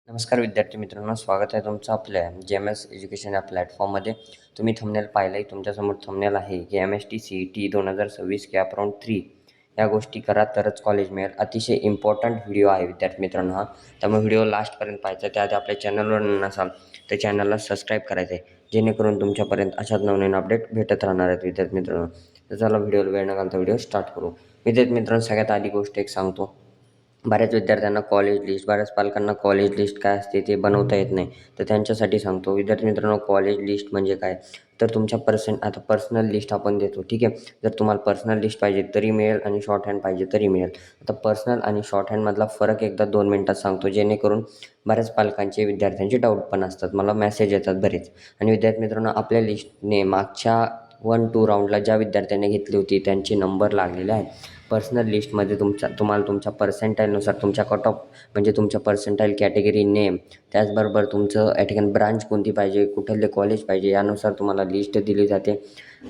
नमस्कार विद्यार्थी मित्रांनो, स्वागत आहे तुमचं आपल्या JMS एज्युकेशन या प्लॅटफॉर्ममध्ये. तुम्ही थंबनेल पाहिलं आहे, तुमच्यासमोर थंबनेल आहे की MST CET 2026 कॅप राऊंड 3 या गोष्टी करा तरच कॉलेज मिळेल. अतिशय इम्पॉर्टंट व्हिडिओ आहे विद्यार्थी मित्रांनो हा. त्यामुळे व्हिडिओ लास्टपर्यंत पाहायचा. त्याआधी आपल्या चॅनलवर नसाल तर चॅनलला सबस्क्राईब करायचं आहे, जेणेकरून तुमच्यापर्यंत अशाच नवनवीन अपडेट भेटत राहणार आहेत विद्यार्थी मित्रांनो. तर चला व्हिडिओला वेळ न घालता व्हिडिओ स्टार्ट करू. विद्यार्थी मित्रांनो, सगळ्यात आधी गोष्ट एक सांगतो. बऱ्याच विद्यार्थ्यांना कॉलेज लिस्ट, बऱ्याच पालकांना कॉलेज लिस्ट काय असते ते बनवता येत नाही. तर त्यांच्यासाठी सांगतो. विद्यार्थी मित्रांनो, कॉलेज लिस्ट म्हणजे काय? तर तुमच्या आता पर्सनल लिस्ट आपण देतो, ठीक आहे. जर तुम्हाला पर्सनल लिस्ट पाहिजे तरी मिळेल आणि शॉर्ट हँड पाहिजे तरी मिळेल. आता पर्सनल आणि शॉर्ट हँडमधला फरक एकदा 2 मिनिटात सांगतो, जेणेकरून बऱ्याच पालकांचे विद्यार्थ्यांचे डाऊट पण असतात. मला मेसेज येतात बरेच. आणि विद्यार्थी मित्रांनो, आपल्या लिस्टने मागच्या 1-2 राऊंडला ज्या विद्यार्थ्यांनी घेतली होती त्यांचे नंबर लागलेले आहेत. पर्सनल लिस्टमध्ये तुम्हाला तुमच्या पर्सेंटाईलनुसार तुमच्या कट ऑफ म्हणजे तुमच्या पर्सेंटाईल कॅटेगरी नेम, त्याचबरोबर तुमचं या ठिकाणी ब्रांच कोणती पाहिजे, कुठले कॉलेज पाहिजे यानुसार तुम्हाला लिस्ट दिली जाते.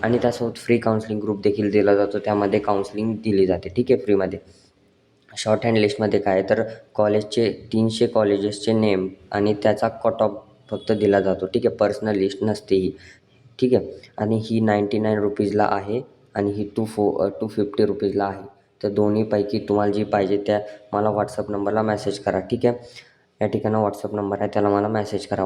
आणि त्यासोबत फ्री काउन्सिलिंग ग्रुप देखील दिला जातो. त्यामध्ये काउन्सिलिंग दिली जाते, ठीक आहे, फ्रीमध्ये. शॉर्ट हँड लिस्टमध्ये काय तर कॉलेजचे 300 कॉलेजेसचे नेम आणि त्याचा कट ऑफ फक्त दिला जातो, ठीक आहे. पर्सनल लिस्ट नसते ही, ठीक आहे. आणि ही 99 रुपीजला आहे आणि ही 250 रुपीजला आहे. तर दोन्हीपैकी तुम्हाला जी पाहिजे त्या मला WhatsApp नंबरला मेसेज करा, ठीक आहे. या ठिकाणी WhatsApp नंबर आहे, त्याला मला मेसेज करा.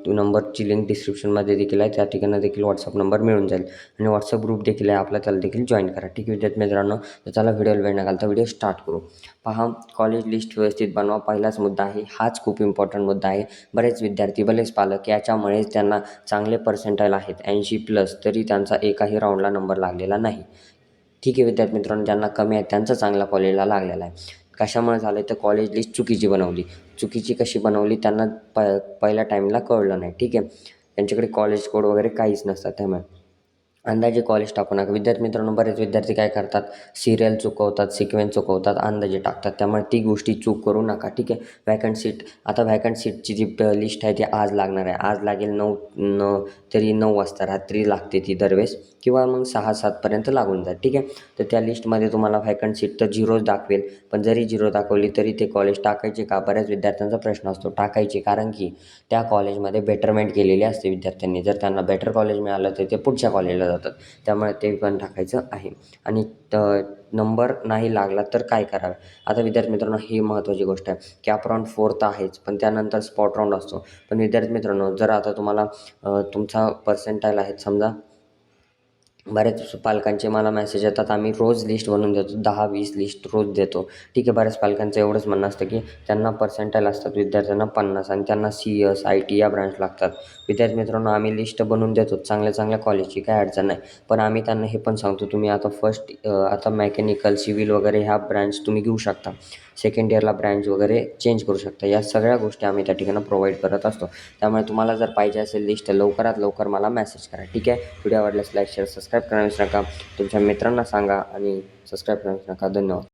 नंबरची लिंक डिस्क्रिप्शनमध्ये देखील आहे, त्या ठिकाणी देखील WhatsApp नंबर मिळून जाईल. आणि WhatsApp ग्रुप देखील आहे आपला, त्याला देखील जॉईन करा, ठीक आहे विद्यार्थी मित्रांनो. तर चला व्हिडिओला वेळ न घालता व्हिडिओ स्टार्ट करू. पहा, कॉलेज लिस्ट व्यवस्थित बनवा, पहिलाच मुद्दा आहे. हाच खूप इम्पॉर्टंट मुद्दा आहे. बरेच विद्यार्थी, बरेच पालक याच्यामुळेच त्यांना चांगले पर्सेंटाईल आहेत 80+ तरी त्यांचा एकाही राऊंडला नंबर लागलेला नाही, ठीक आहे विद्यार्थी मित्रांनो. ज्यांना कमी आहे त्यांचा चांगला कॉलेजला लागलेला आहे. कशामुळे झालं तर कॉलेज लिस्ट चुकीची बनवली. चुकीची कशी बनवली त्यांना पहिल्या टाईमला कळलं नाही, ठीक आहे. त्यांच्याकडे कॉलेज कोड वगैरे काहीच नसतात. त्यामुळे अंदाजे कॉलेज टाकू नका विद्यार्थी मित्रांनो. बरेच विद्यार्थी काय करतात, सिरियल चुकवतात, सिक्वेन्स चुकवतात, अंदाजे टाकतात. त्यामुळे ती गोष्टी चूक करू नका, ठीक आहे. व्हॅकंट सीटची जी लिस्ट आहे ती आज लागणार आहे. आज लागेल 9 वाजता, रात्री लागते ती दरवेळेस, किंवा मग 6-7 लागून जाईल, ठीक आहे. तर त्या लिस्टमध्ये तुम्हाला व्हॅकंट सीट तर 0 दाखवेल, पण जरी 0 दाखवली तरी ते कॉलेज टाकायचे का? बऱ्याच विद्यार्थ्यांचा प्रश्न असतो. टाकायचे, कारण की त्या कॉलेजमध्ये बेटरमेंट केलेली असते विद्यार्थ्यांनी. जर त्यांना बेटर कॉलेज मिळालं तर ते पुढच्या कॉलेजला जातात. त्यामुळे ते पण टाकायचं आहे. आणि नंबर नाही लागला तर काय करावे? आता विद्यार्थी मित्रांनो, ही महत्त्वाची गोष्ट आहे. कॅप राऊंड 4 तर आहेच, पण त्यानंतर स्पॉट राऊंड असतो. पण विद्यार्थी मित्रांनो, जर आता तुम्हाला तुमचा पर्सेंटाईल आहेत समजा, बऱ्याच पालकांचे मला मेसेज येतात, आम्ही रोज लिस्ट बनवून देतो, 10-20 लिस्ट रोज देतो, ठीक आहे. बऱ्याच पालकांचं एवढंच म्हणणं असतं की त्यांना पर्सेंटाईल असतात विद्यार्थ्यांना 50 आणि त्यांना CS, IT या ब्रांच लागतात. विद्यार्थी मित्रांनो, आम्ही लिस्ट बनवून देतो चांगल्या चांगल्या कॉलेजची, काय अडचण नाही. पण आम्ही त्यांना हे पण सांगतो, तुम्ही आता मेकॅनिकल, सिव्हिल वगैरे ह्या ब्रँच तुम्ही घेऊ शकता. सेकंड इयरला ब्रँच वगैरे चेंज करू शकता. या सगळ्या गोष्टी आम्ही त्या ठिकाणी प्रोव्हाइड करत असतो. त्यामुळे तुम्हाला जर पाहिजे असेल लिस्ट, लवकरात लवकर मला मेसेज करा, ठीक आहे. व्हिडिओ आवडल्यास लाईक, शेअर, सबस्क्राईब करायला विसरू नका. तुमच्या मित्रांना सांगा आणि सबस्क्राईब करायला विसरू नका. धन्यवाद.